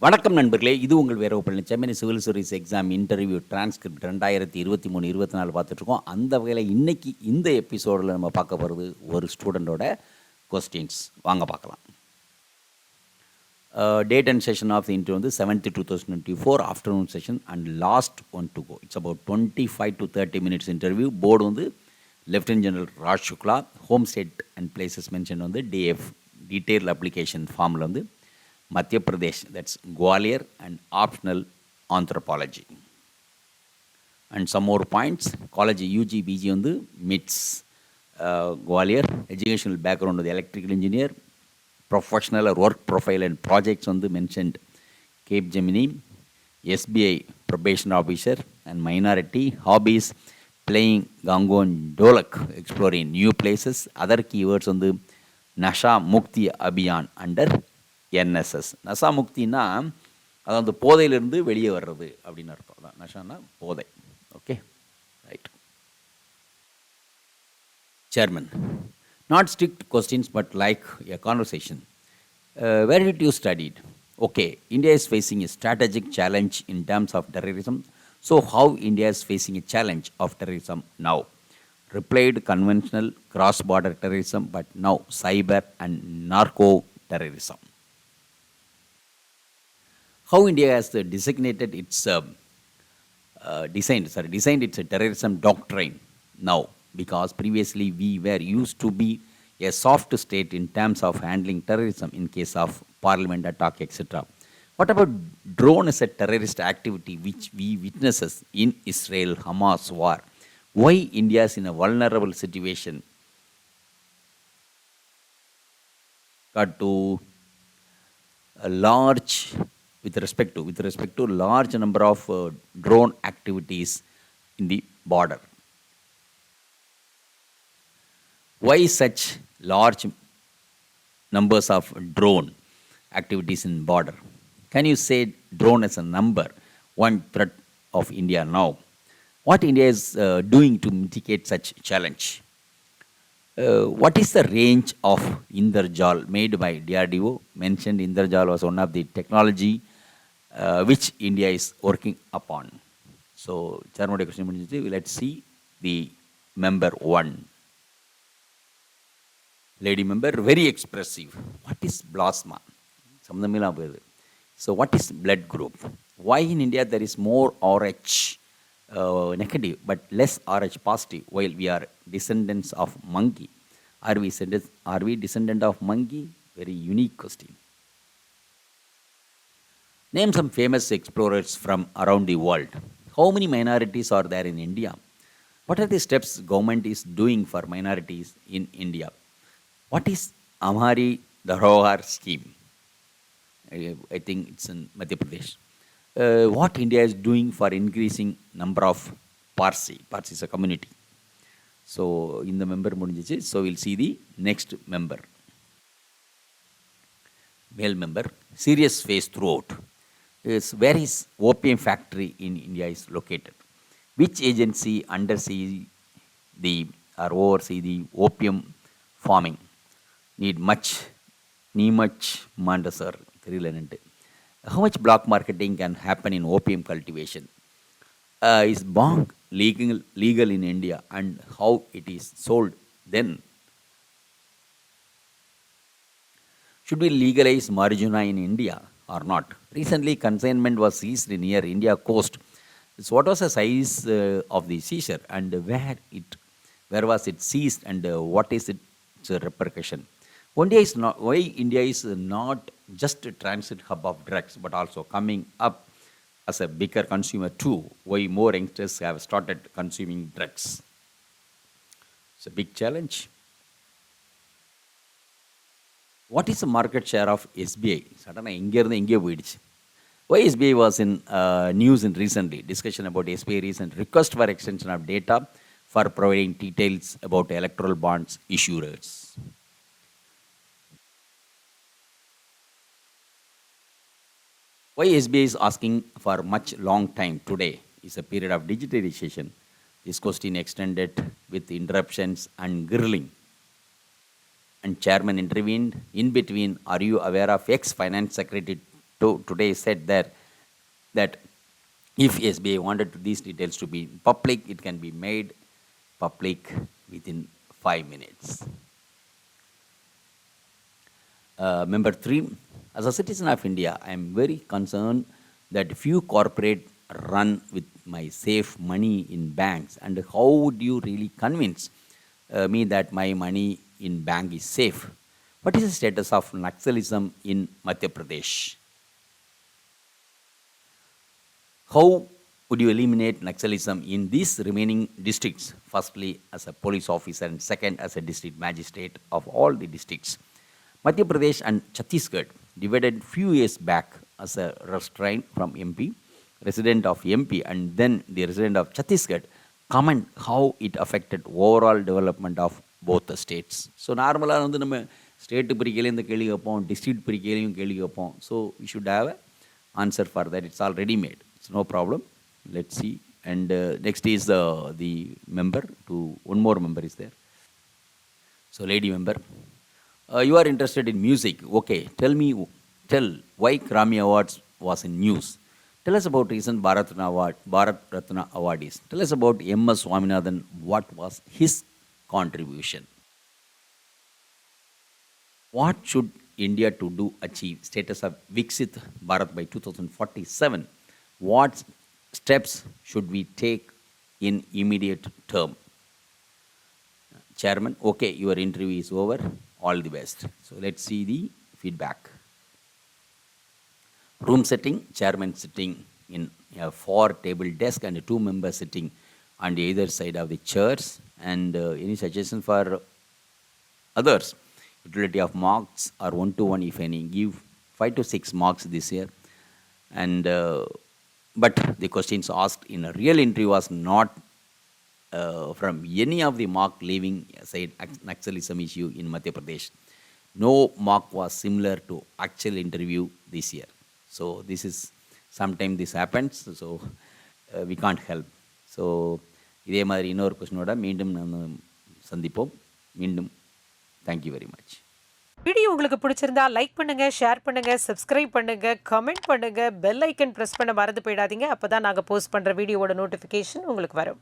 வணக்கம் நண்பர்களே, இது உங்கள் வேற Palaniswami. Civil service exam interview transcript 2023-24 பார்த்துட்ருக்கோம். அந்த வகையில் இன்றைக்கி இந்த எபிசோடில் நம்ம பார்க்க போகிறது ஒரு ஸ்டூடெண்ட்டோட கொஸ்டின்ஸ். வாங்க பார்க்கலாம். Date and session of the interview வந்து 7th 2024 afternoon session and last one to go. It's about 25 to 30 minutes interview. Board வந்து lieutenant general Raj Shukla. Home state and places mention வந்து டிஎஃப் டீட்டெயில் அப்ளிகேஷன் ஃபார்மில் வந்து Madhya Pradesh, that's Gwalior, and optional Anthropology. And some more points. College UG BG on the MITS, Gwalior. Educational background of the electrical engineer. Professional or work profile and projects on the mentioned Cape Gemini. SBI probation officer and minority. Hobbies: playing gangon dolak, exploring new places. Other keywords on the Nasha Mukti Abhiyan under NSS. நசா முக்தினா அது அந்த போதையிலிருந்து வெளியே வர்றது அப்படின்னு அர்த்தம் தான். நஷானா போதை. Okay, right. Chairman, not strict questions but like a conversation. Where did you studied? Okay, India is facing a strategic challenge in terms of terrorism. So how India is facing a challenge of terrorism now? Replied, conventional cross-border terrorism, but now cyber and narco terrorism. How India has designed its designed its terrorism doctrine now, because previously we were used to be a soft state in terms of handling terrorism in case of parliament attack, etc. What about drone as a terrorist activity which we witnesses in Israel-Hamas war? Why India is in a vulnerable situation? Got to a large with respect to large number of drone activities in the border. Why such large numbers of drone activities in border? Can you say drone as a number one threat of India now? What India is doing to mitigate such challenge? What is the range of Indrajal made by DRDO? Mentioned Indrajal was one of the technology which India is working upon. So, Chairman question, let's see the member 1. Lady member, very expressive. What is plasma? So, what is blood group? Why in India there is more RH negative but less RH positive while we are descendants of monkey? Are we descendant of monkey? Very unique question. Name some famous explorers from around the world. How many minorities are there in India? What are the steps government is doing for minorities in India? What is Amhari Dharohar scheme? I think it's in Madhya Pradesh. What India is doing for increasing number of Parsi? Parsi is a community. So, in the member mudinjichu. So, we'll see the next member. Male member, serious face throughout. Where is opium factory in India is located? Which agency undersee the or oversee the opium farming? Need much Mandasar. How much block marketing can happen in opium cultivation? Is bong legal in India and how it is sold then? Should we legalize marijuana in India or not? Recently, consignment was seized near India coast. So what was the size of the seizure and where was it seized and what is its repercussion? Why India is not just a transit hub of drugs but also coming up as a bigger consumer too? Why more youngsters have started consuming drugs? It's a big challenge. What is the market share of SBI? Suddenly, why SBI was in news in recently? Discussion about SBI recent request for extension of data for providing details about electoral bonds issuers. Why SBI is asking for much long time today is a period of digitalization. This question extended with interruptions and grilling. And chairman intervened in between. Are you aware of ex-finance secretary today said there that if SBI wanted these details to be public, it can be made public within 5 minutes. Number 3, as a citizen of India, I am very concerned that few corporate run with my safe money in banks. And how would you really convince me that my money in bank is safe? What is the status of Naxalism in Madhya Pradesh? How would you eliminate Naxalism in these remaining districts? Firstly, as a police officer, and second, as a district magistrate of all the districts. Madhya Pradesh and Chhattisgarh divided few years back as a restraint from MP, resident of MP, and then the resident of Chhattisgarh. Comment how it affected overall development of both the states. So, normally, வந்து நம்ம state பிரிக்கையில இந்த கேள்வி கேட்போம், district பிரிக்கையிலையும் கேள்வி கேட்போம். So, we should have an answer for that. It's all ready made. It's no problem. Let's see. And next is the member. One more member is there. So, lady member. You are interested in music. Okay, tell why Grammy Awards was in news. Tell us about recent Bharat Ratna awardees. Tell us about M.S. Swaminathan. What was his contribution? What should India to do achieve status of Viksit Bharat by 2047? What steps should we take in immediate term? Chairman, okay, your interview is over. All the best. So let's see the feedback. Room setting, chairman sitting in a 4-table desk and 2 members sitting on the either side of the chairs. And any suggestion for others? Utility of marks are 1-to-1 if any. Give 5 to 6 marks this year. And but the questions asked in a real interview was not from any of the mark leaving aside Naxalism issue in Madhya Pradesh. No mark was similar to actual interview this year. So this is, sometimes this happens, so we can't help. So இதே மாதிரி இன்னொரு கொஸ்டினோட மீண்டும் நம்ம சந்திப்போம். மீண்டும் thank you very much. Video உங்களுக்கு பிடிச்சிருந்தா like பண்ணுங்க, ஷேர் பண்ணுங்க, சப்ஸ்கிரைப் பண்ணுங்க, கமெண்ட் பண்ணுங்க, பெல் ஐக்கன் பிரஸ் பண்ண மறந்து போயிடாதீங்க. அப்பதான் நாங்கள் போஸ்ட் பண்ற வீடியோவோட நோட்டிஃபிகேஷன் உங்களுக்கு வரும்.